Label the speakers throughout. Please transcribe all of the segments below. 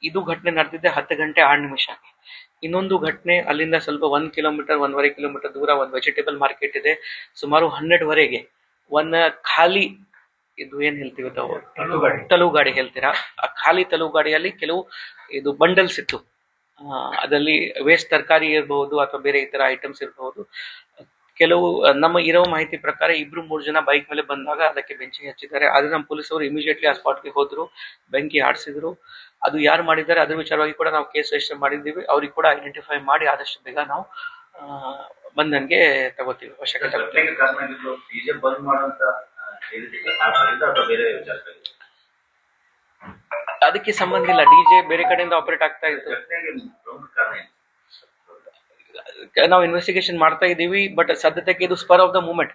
Speaker 1: ಇದು ಘಟನೆ ನಡೆದಿದ್ದೆ 10 ಗಂಟೆ 6 ನಿಮಿಷಕ್ಕೆ. ಇನ್ನೊಂದು ಘಟನೆ ಅಲ್ಲಿಂದ ಸ್ವಲ್ಪ 1 ಕಿಲೋಮೀಟರ್ 1.5 ಕಿಲೋಮೀಟರ್ ದೂರ ಒಂದು ವೆಜಿಟೇಬಲ್ ಮಾರ್ಕೆಟ್ ಇದೆ. ಸುಮಾರು 12ವರೆಗೆ ಒಂದು ಖಾಲಿ ಇದು ಏನ್ ಹೇಳ್ತೀವಿ ತಾವು ತಲು ಗಾಡಿ ಹೇಳ್ತೀರಾ, ಆ ಖಾಲಿ ತಲು ಗಾಡಿಯಲ್ಲಿ ಕೆಲವು ಇದು ಬಂಡಲ್ಸ್ ಇತ್ತು. ಅದರಲ್ಲಿ ವೇಸ್ಟ್ ತರಕಾರಿ ಇರಬಹುದು ಅಥವಾ ಬೇರೆ ಇತರ ಐಟಮ್ಸ್ ಇರಬಹುದು. ಕೆಲವು ನಮ್ಮ ಇರೋ ಮಾಹಿತಿ ಪ್ರಕಾರ 2-3 ಜನ ಬೈಕ್ ಮೇಲೆ ಬಂದಾಗ ಅದಕ್ಕೆ ಬೆಂಕಿ ಹಚ್ಚಿದ್ದಾರೆ. ಆದ್ರೆ ನಮ್ಮ ಪೊಲೀಸರು ಇಮಿಡಿಯೇಟ್ಲಿ ಆ ಸ್ಪಾಟ್ಗೆ ಹೋದ್ರು, ಬೆಂಕಿ ಆಡಿಸಿದ್ರು. ಅದು ಯಾರು ಮಾಡಿದ್ದಾರೆ ಅದ್ರ ವಿಚಾರವಾಗಿ ಕೂಡ ನಾವು ಕೇಸ್ ರಿಜಿಸ್ಟರ್ ಮಾಡಿದ್ದೀವಿ. ಅವ್ರಿಗೆ ಕೂಡ ಐಡೆಂಟಿಫೈ ಮಾಡಿ ಆದಷ್ಟು ಬೇಗ ನಾವು ಬಂಧನ್ಗೆ ತಗೋತೀವಿ, ಅವಶ್ಯಕತೆ ತಗೋತೀವಿ. ಅದಕ್ಕೆ ಸಂಬಂಧ ಇಲ್ಲ, ಡಿಜೆ ಬೇರೆ ಕಡೆಯಿಂದ ಆಪರೇಟ್ ಆಗ್ತಾ ಇತ್ತು. ನಾವು ಇನ್ವೆಸ್ಟಿಗೇಷನ್ ಮಾಡ್ತಾ ಇದ್ದೀವಿ. ಬಟ್ ಸದ್ಯಕ್ಕೆ ಇದು ಸ್ಪರ್ ಆಫ್ ದ ಮೂಮೆಂಟ್.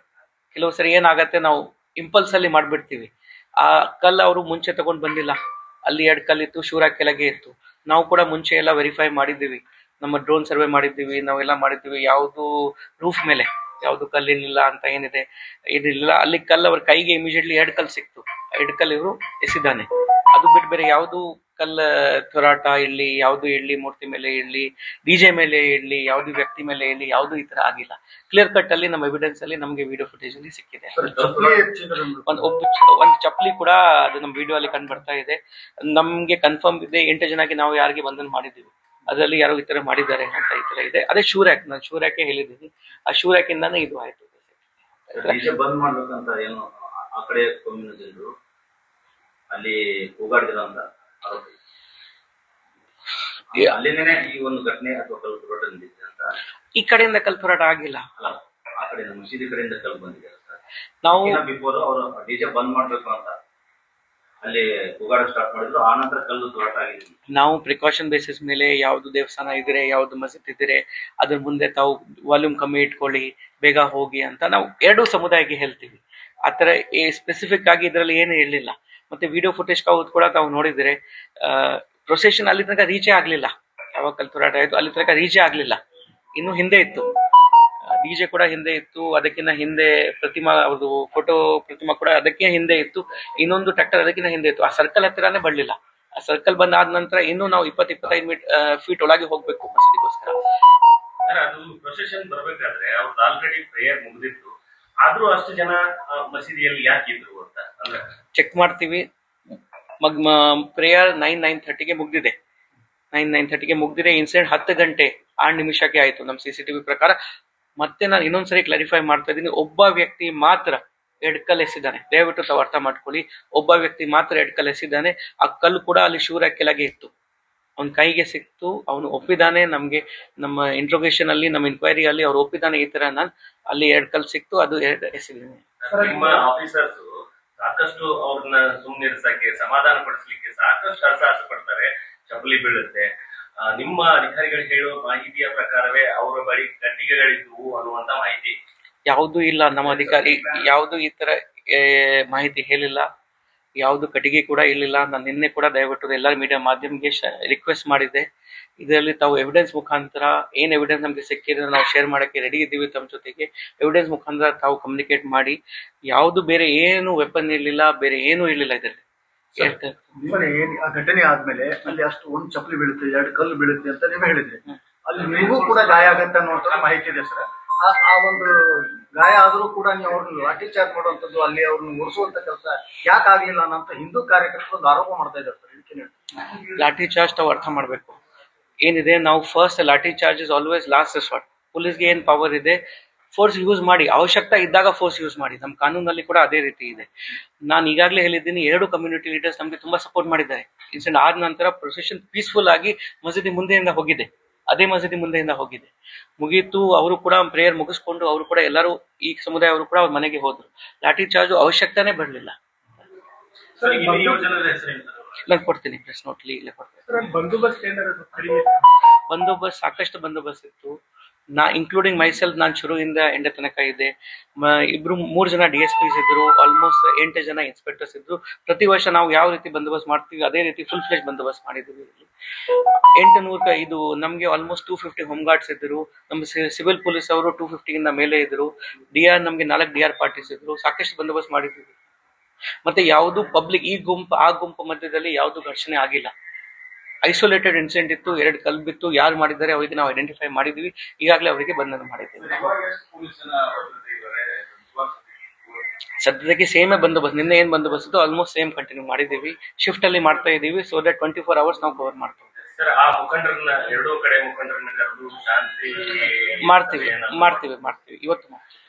Speaker 1: ಕೆಲವು ಸರಿ ಏನಾಗತ್ತೆ, ನಾವು ಇಂಪಲ್ಸ್ ಅಲ್ಲಿ ಮಾಡ್ಬಿಡ್ತೀವಿ. ಆ ಕಲ್ಲು ಅವರು ಮುಂಚೆ ತಗೊಂಡ್ ಬಂದಿಲ್ಲ, ಅಲ್ಲಿ 2 ಕಲ್ಲಿತ್ತು, ಶೂರ ಕೆಳಗೆ ಇತ್ತು. ನಾವು ಕೂಡ ಮುಂಚೆ ಎಲ್ಲ ವೆರಿಫೈ ಮಾಡಿದ್ದೀವಿ, ನಮ್ಮ ಡ್ರೋನ್ ಸರ್ವೆ ಮಾಡಿದ್ದೀವಿ, ನಾವೆಲ್ಲ ಮಾಡಿದ್ದೀವಿ. ಯಾವುದು ರೂಫ್ ಮೇಲೆ ಯಾವುದು ಕಲ್ಲಿಲ್ಲ ಅಂತ ಏನಿಲ್ಲ. ಅಲ್ಲಿ ಕಲ್ಲು ಅವ್ರ ಕೈಗೆ ಇಮಿಡಿಯೇಟ್ಲಿ 2 ಕಲ್ಲು ಸಿಕ್ತು. 2 ಕಲ್ಲು ಇವರು ಎಸಿದಾನೆ. ಅದು ಬಿಟ್ಟು ಬೇರೆ ಯಾವುದು ಕಲ್ಲ ಥೊರಾಟ ಇರ್ಲಿ, ಯಾವುದು ಇರ್ಲಿ, ಮೂರ್ತಿ ಮೇಲೆ ಇರ್ಲಿ, ಡಿಜೆ ಮೇಲೆ ಇರ್ಲಿ, ಯಾವ್ದು ವ್ಯಕ್ತಿ ಮೇಲೆ ಇರ್ಲಿ, ಯಾವುದು ಈ ತರ ಆಗಿಲ್ಲ. ಕ್ಲಿಯರ್ ಕಟ್ ಅಲ್ಲಿ ನಮ್ಮ ಎವಿಡೆನ್ಸ್ ಅಲ್ಲಿ ನಮಗೆ ವಿಡಿಯೋ ಫುಟೇಜ್ ಅಲ್ಲಿ ಸಿಕ್ಕಿದೆ. ಒಂದು ಚಪ್ಪಲಿ ಕೂಡ ಅದು ನಮ್ಮ ವಿಡಿಯೋ ಅಲ್ಲಿ ಕಂಡು ಬರ್ತಾ ಇದೆ. ನಮ್ಗೆ ಕನ್ಫರ್ಮ್ ಇದೆ 8 ಜನಕ್ಕೆ ನಾವು ಯಾರಿಗೆ ಬಂಧನ ಮಾಡಿದ್ದೀವಿ, ಅದರಲ್ಲಿ ಯಾರೋ ಈ ತರ ಮಾಡಿದ್ದಾರೆ ಅಂತ ಈ ತರ ಇದೆ. ಅದೇ ಶೂರ್ಯಾಕ್, ನಾನು ಶೂರ್ಯಾಕೆ ಹೇಳಿದ್ದೀನಿ. ಆ ಶೂರ್ಯಾಕಿಂದಾನೇ ಇದು ಆಯ್ತು.
Speaker 2: ಬಂದ್ ಮಾಡ್ಬೇಕಂತ ಏನು ಆ ಕಡೆ ಜನರು ಅಲ್ಲಿ ಹೋಗಾಡ್ತಿಲ್ಲ ಅಂತ ಅಲ್ಲಿಂದನೇ ಈ ಒಂದು ಘಟನೆ ಅಥವಾ ಕಲ್ಲು ತೂರಾಟ ನಡೆದಿದೆ ಅಂತ.
Speaker 1: ಈ ಕಡೆಯಿಂದ ಕಲ್ಲು ತೂರಾಟ ಆಗಿಲ್ಲ,
Speaker 2: ಆ ಕಡೆ ಮಸೀದಿ ಕಡೆಯಿಂದ ಕಲ್ಲು ಬಂದಿದೆ.
Speaker 1: ನಾವು
Speaker 2: ಬಿಫೋರ್ ಅವರು ಡಿಜೆ ಬಂದ್ ಮಾಡ್ಬೇಕು ಅಂತ ಅಲ್ಲಿ ಹೋಗಾಡ ಸ್ಟಾರ್ಟ್ ಮಾಡಿದ್ರು, ಆ ನಂತರ ಕಲ್ಲು ತೂರಾಟ ಆಗಿದೆ.
Speaker 1: ನಾವು ಪ್ರಿಕಾಷನ್ ಬೇಸಿಸ್ ಮೇಲೆ ಯಾವ್ದು ದೇವಸ್ಥಾನ ಇದ್ರೆ, ಯಾವ್ದು ಮಸೀದ್ ಇದ್ರೆ ಅದ್ರ ಮುಂದೆ ತಾವು ವಾಲ್ಯೂಮ್ ಕಮ್ಮಿ ಇಟ್ಕೊಳ್ಳಿ, ಬೇಗ ಹೋಗಿ ಅಂತ ನಾವು 2 ಸಮುದಾಯಕ್ಕೆ ಹೇಳ್ತೀವಿ. ಆತರ ಸ್ಪೆಸಿಫಿಕ್ ಆಗಿ ಇದರಲ್ಲಿ ಏನು ಹೇಳಿಲ್ಲ. ಮತ್ತೆ ವಿಡಿಯೋ ಫುಟೇಜ್ ಕೂಡ ತಾವು ನೋಡಿದ್ರೆ ಪ್ರೊಸೆಷನ್ ಅಲ್ಲಿ ತನಕ ರೀಚೇ ಆಗ್ಲಿಲ್ಲ. ಯಾವಾಗ ಕಲ್ಲು ತೂರಾಟ ಆಯ್ತು ಅಲ್ಲಿ ತನಕ ರೀಚೇ ಆಗ್ಲಿಲ್ಲ, ಇನ್ನು ಹಿಂದೆ ಇತ್ತು. ಡಿಜೆ ಕೂಡ ಹಿಂದೆ ಇತ್ತು, ಅದಕ್ಕಿಂತ ಹಿಂದೆ ಪ್ರತಿಮಾ ಅವ್ರದ್ದು ಫೋಟೋ ಪ್ರತಿಮಾ ಕೂಡ ಅದಕ್ಕೆ ಹಿಂದೆ ಇತ್ತು, ಇನ್ನೊಂದು ಟ್ರ್ಯಾಕ್ಟರ್ ಅದಕ್ಕಿಂತ ಹಿಂದೆ ಇತ್ತು. ಆ ಸರ್ಕಲ್ ಹತ್ತಿರನೇ ಬರ್ಲಿಲ್ಲ. ಆ ಸರ್ಕಲ್ ಬಂದಾದ ನಂತರ ಇನ್ನೂ ನಾವು 20-25 ಫೀಟ್ ಒಳಗೆ ಹೋಗ್ಬೇಕು ಮಸೀದಿಗೋಸ್ಕರ.
Speaker 3: ಅದು ಪ್ರೊಸೆಷನ್ ಬರ್ಬೇಕಾದ್ರೆ ಅವ್ರದ್ದು ಆಲ್ರೆಡಿ ಪ್ರೇಯರ್ ಮುಗಿದಿತ್ತು, ಆದ್ರೂ ಅಷ್ಟು ಜನ ಮಸೀದಿಯಲ್ಲಿ ಯಾಕೆ ಇದ್ರು ಅಂತ
Speaker 1: ಚೆಕ್ ಮಾಡ್ತೀವಿ. ಪ್ರೇಯರ್ 9:30ಗೆ ಮುಗ್ದಿದೆ. 9:30ಗೆ ಮುಗ್ದಿದೆ. ಇನ್ಸಿಡೆಂಟ್ 10 ಗಂಟೆ 6 ನಿಮಿಷಕ್ಕೆ ಆಯ್ತು ನಮ್ಮ CCTV ಪ್ರಕಾರ. ಮತ್ತೆ ನಾನು ಇನ್ನೊಂದ್ಸರಿ ಕ್ಲಾರಿಫೈ ಮಾಡ್ತಾ ಇದ್ದೀನಿ, ಒಬ್ಬ ವ್ಯಕ್ತಿ ಮಾತ್ರ 2 ಕಲ್ಲು ಎಸಿದ್ದಾನೆ. ದಯವಿಟ್ಟು ತಾವು ಅರ್ಥ ಮಾಡ್ಕೊಳ್ಳಿ, ಒಬ್ಬ ವ್ಯಕ್ತಿ ಮಾತ್ರ 2 ಕಲ್ಲು ಎಸಿದ್ದಾನೆ. ಆ ಕಲ್ಲು ಕೂಡ ಅಲ್ಲಿ ಶೂರ ಕೆಳಗೆ ಇತ್ತು, ಅವನ ಕೈಗೆ ಸಿಕ್ತು, ಅವನು ಒಪ್ಪಿದ್ದಾನೆ. ನಮ್ಗೆ ನಮ್ಮ ಇಂಟ್ರೋಗೇಷನ್ ಅಲ್ಲಿ, ನಮ್ಮ ಇನ್ಕ್ವೈರಿ ಅಲ್ಲಿ ಅವ್ರು ಒಪ್ಪಿದ್ದಾನೆ, ಈ ತರ ನಾನು ಅಲ್ಲಿ 2 ಕಲ್ಲು ಸಿಕ್ತು, ಅದು 2 ಎಸಿದ್ದೇನೆ.
Speaker 3: ನಿಮ್ಮ ಆಫೀಸರ್ಸ್ ಸಾಕಷ್ಟು ಅವ್ರನ್ನ ಸುಮ್ಮನಿರ್ಸಕ್ಕೆ, ಸಮಾಧಾನ ಪಡಿಸ್ಲಿಕ್ಕೆ ಸಾಕಷ್ಟು ಹರಸಾಹಸ ಪಡ್ತಾರೆ, ಚಪ್ಪಲಿ ಬೀಳುತ್ತೆ. ನಿಮ್ಮ ಅಧಿಕಾರಿಗಳು ಹೇಳುವ ಮಾಹಿತಿಯ ಪ್ರಕಾರವೇ ಅವರ ಬಳಿ ಕಟ್ಟಿಗೆಗಳಿದ್ವು ಅನ್ನುವಂತ ಮಾಹಿತಿ
Speaker 1: ಯಾವುದು ಇಲ್ಲ. ನಮ್ಮ ಅಧಿಕಾರಿ ಯಾವುದು ಈ ತರ ಮಾಹಿತಿ ಹೇಳಿಲ್ಲ, ಯಾವುದು ಕಟ್ಟಿಗೆ ಕೂಡ ಇರಲಿಲ್ಲ. ನಾನು ನಿನ್ನೆ ಕೂಡ ದಯವಿಟ್ಟು ಎಲ್ಲ ಮೀಡಿಯಾ ಮಾಧ್ಯಮಕ್ಕೆ ರಿಕ್ವೆಸ್ಟ್ ಮಾಡಿದ್ದೆ, ಇದರಲ್ಲಿ ತಾವು ಎವಿಡೆನ್ಸ್ ಮುಖಾಂತರ ಏನ್ ಎವಿಡೆನ್ಸ್ ನಮಗೆ ಸಿಕ್ಕಿದ್ರೆ ನಾವು ಶೇರ್ ಮಾಡಕ್ಕೆ ರೆಡಿ ಇದ್ದೀವಿ. ತಮ್ಮ ಜೊತೆಗೆ ಎವಿಡೆನ್ಸ್ ಮುಖಾಂತರ ತಾವು ಕಮ್ಯುನಿಕೇಟ್ ಮಾಡಿ. ಯಾವುದು ಬೇರೆ ಏನು ವೆಪನ್ ಇರಲಿಲ್ಲ, ಬೇರೆ ಏನೂ ಇರಲಿಲ್ಲ ಇದರಲ್ಲಿ.
Speaker 4: ಆ ಘಟನೆ ಆದ್ಮೇಲೆ ಅಲ್ಲಿ ಅಷ್ಟು 1 ಚಪ್ಪಲಿ ಬೀಳುತ್ತೆ, 2 ಕಲ್ಲು ಬೀಳುತ್ತೆ ಅಂತ ನೀವು ಹೇಳಿದ್ರಿ. ಅಲ್ಲಿ ನಿಮಗೂ ಕೂಡ ಗಾಯ ಆಗತ್ತೆ ಅನ್ನುವಂತ ಮಾಹಿತಿ ಇದೆ ಸರ್. ಆ ಒಂದು ಗಾಯ ಆದ್ರೂ ಕೂಡ ನೀವು ಅವ್ರನ್ನ ಲಾಠಿ ಚಾರ್ಜ್ ಮಾಡುವಂತದ್ದು, ಅಲ್ಲಿ ಅವ್ರನ್ನ ಉಳಿಸುವಂತ ಕೆಲಸ ಯಾಕೆ ಆಗ್ಲಿಲ್ಲ ಅನ್ನೋ ಹಿಂದೂ ಕಾರ್ಯಕರ್ತರು ಒಂದು ಆರೋಪ ಮಾಡ್ತಾ ಇದ್ದಾರೆ ಸರ್.
Speaker 1: ಲಾಠಿ ಚಾರ್ಜ್ ತಾವು ಅರ್ಥ ಮಾಡ್ಬೇಕು ಏನಿದೆ. ನಾವು first lathi charge is always last resort. ಪೊಲೀಸ್ಗೆ ಏನ್ ಪವರ್ ಇದೆ, ಫೋರ್ಸ್ ಯೂಸ್ ಮಾಡಿ, ಅವಶ್ಯಕತೆ ಇದ್ದಾಗ ಫೋರ್ಸ್ ಯೂಸ್ ಮಾಡಿ. ನಮ್ಮ ಕಾನೂನಲ್ಲಿ ಕೂಡ ಅದೇ ರೀತಿ ಇದೆ. ನಾನು ಈಗಾಗಲೇ ಹೇಳಿದ್ದೀನಿ, 2 ಕಮ್ಯುನಿಟಿ ಲೀಡರ್ಸ್ ನಮಗೆ ತುಂಬಾ ಸಪೋರ್ಟ್ ಮಾಡಿದ್ದಾರೆ. ಇನ್ಸಿಡೆಂಟ್ ಆದ ನಂತರ ಪ್ರೊಸೆಷನ್ ಪೀಸ್ಫುಲ್ ಆಗಿ ಮಸೀದಿ ಮುಂದೆಯಿಂದ ಹೋಗಿದೆ, ಅದೇ ಮಸೀದಿ ಮುಂದೆಯಿಂದ ಹೋಗಿದೆ, ಮುಗೀತು. ಅವರು ಕೂಡ ಪ್ರೇಯರ್ ಮುಗಿಸ್ಕೊಂಡು ಅವರು ಕೂಡ ಎಲ್ಲರೂ ಈ ಸಮುದಾಯ ಅವರು ಕೂಡ ಅವ್ರ ಮನೆಗೆ ಹೋದ್ರು. ಲಾಠಿ ಚಾರ್ಜ್ ಅವಶ್ಯಕತೆನೇ ಬರಲಿಲ್ಲ. ನಾನು ಕೊಡ್ತೀನಿ ಪ್ರೆಸ್ ನೋಟ್ ಇಲ್ಲೇ ಕೊಡ್ತೀನಿ. ಬಂದೋಬಸ್ತ್ ಸಾಕಷ್ಟು ಬಂದೋಬಸ್ತ್ ಇತ್ತು. ಇನ್ಕ್ಲೂಡಿಂಗ್ ಮೈಸೆಲ್ಫ್, ನಾನು ಶುರುವಿಂದ ಎಂಡ ತನಕ ಇದೆ. 3 ಜನ DSPs ಇದ್ರು, ಆಲ್ಮೋಸ್ಟ್ 8 ಜನ ಇನ್ಸ್ಪೆಕ್ಟರ್ಸ್ ಇದ್ರು. ಪ್ರತಿ ವರ್ಷ ನಾವು ಯಾವ ರೀತಿ ಬಂದೋಬಸ್ತ್ ಮಾಡ್ತೀವಿ ಅದೇ ರೀತಿ ಫುಲ್ ಫ್ಲೆಜ್ ಬಂದೋಬಸ್ತ್ ಮಾಡಿದ್ದೀವಿ. 800 ಇದು ನಮಗೆ ಆಲ್ಮೋಸ್ಟ್ 250 ಹೋಮ್ ಗಾರ್ಡ್ಸ್ ಇದ್ರು. ನಮ್ಮ ಸಿವಿಲ್ ಪೊಲೀಸ್ ಅವರು 250 ಮೇಲೆ ಇದ್ರು. DR ನಮಗೆ 4 DR ಪಾರ್ಟೀಸ್ ಇದ್ರು. ಸಾಕಷ್ಟು ಬಂದೋಬಸ್ತ್ ಮಾಡಿದ್ದೀವಿ. ಮತ್ತೆ ಯಾವುದು ಪಬ್ಲಿಕ್ ಈ ಗುಂಪು ಆ ಗುಂಪು ಮಧ್ಯದಲ್ಲಿ ಯಾವುದು ಘರ್ಷಣೆ ಆಗಿಲ್ಲ. ಐಸೋಲೇಟೆಡ್ ಇನ್ಸಿಡೆಂಟ್ ಇತ್ತು, 2 ಕಲ್ಲು ಬಿತ್ತು, ಯಾರು ಮಾಡಿದ್ದಾರೆ ಅವರಿಗೆ ನಾವು ಐಡೆಂಟಿಫೈ ಮಾಡಿದ್ದೀವಿ, ಈಗಾಗಲೇ ಅವರಿಗೆ ಬಂಧನ ಮಾಡಿದ್ದೀವಿ. ಸದ್ಯಕ್ಕೆ ಸೇಮೇ ಬಂದೋಬಸ್ತ್, ನಿನ್ನೆ ಏನು ಬಂದೋಬಸ್ತ್ ಇತ್ತು ಆಲ್ಮೋಸ್ಟ್ ಸೇಮ್ ಕಂಟಿನ್ಯೂ ಮಾಡಿದ್ದೀವಿ. ಶಿಫ್ಟ್ ಅಲ್ಲಿ ಮಾಡ್ತಾ ಇದ್ದೀವಿ, ಸೊ ದಟ್ 24 hours ನಾವು ಕವರ್ ಮಾಡ್ತೀವಿ.
Speaker 3: ಸರ್, ಆ ಮುಖಂಡರನ್ನ ಎರಡೂ ಕಡೆ ಮುಖಂಡರನ್ನ ಕರೆದು ಶಾಂತಿ
Speaker 1: ಮಾಡ್ತೀವಿ ಇವತ್ತು ಮಾಡ್ತೀವಿ.